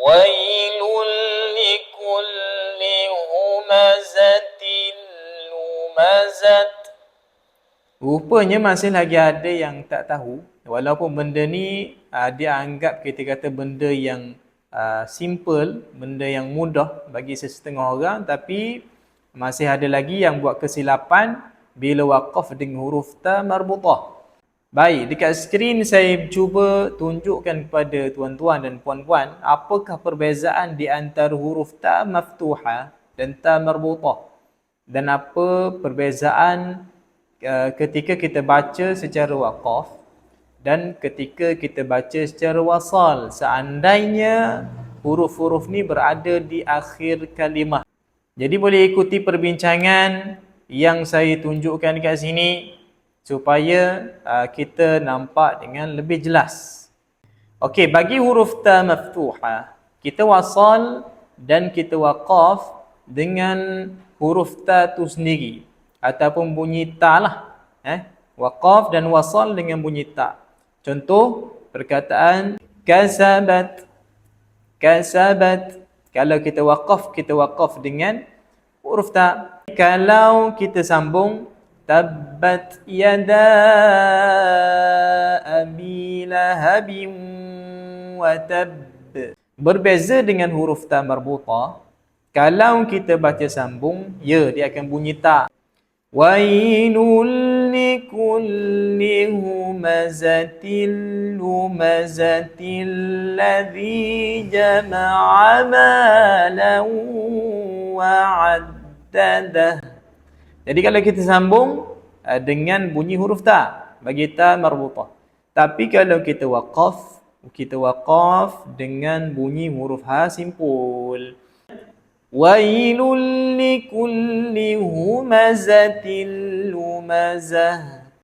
Wailul likulli humazatin lumazat. Rupanya masih lagi ada yang tak tahu. Walaupun benda ni dia anggap kita kata benda yang simple, benda yang mudah bagi sesetengah orang, tapi masih ada lagi yang buat kesilapan bila waqaf dengan huruf ta marbutah. Baik, dekat skrin saya cuba tunjukkan kepada tuan-tuan dan puan-puan apakah perbezaan di antara huruf ta maftuha dan ta marbutah. Dan apa perbezaan ketika kita baca secara waqaf dan ketika kita baca secara wasal, seandainya huruf-huruf ni berada di akhir kalimah. Jadi boleh ikuti perbincangan yang saya tunjukkan kat sini supaya kita nampak dengan lebih jelas. Okey, bagi huruf ta maftuha, kita wasal dan kita waqaf dengan huruf ta tu sendiri ataupun bunyi ta lah. Waqaf dan wasal dengan bunyi ta. Contoh perkataan kasabat. Kasabat. Kalau kita waqaf dengan huruf ta. Kalau kita sambung tabbat yada abi lahabin wa tab. Berbeza dengan huruf ta marbutah. Kalau kita baca sambung, ya dia akan bunyi ta. Wailul likulli humazatil lumazatil ladzi jama'a malan wa 'addadah. Jadi kalau kita sambung dengan bunyi huruf ta, bagi ta marbutah. Tapi kalau kita waqaf dengan bunyi huruf ha simpul. Wailul likulli humazatil lumazah.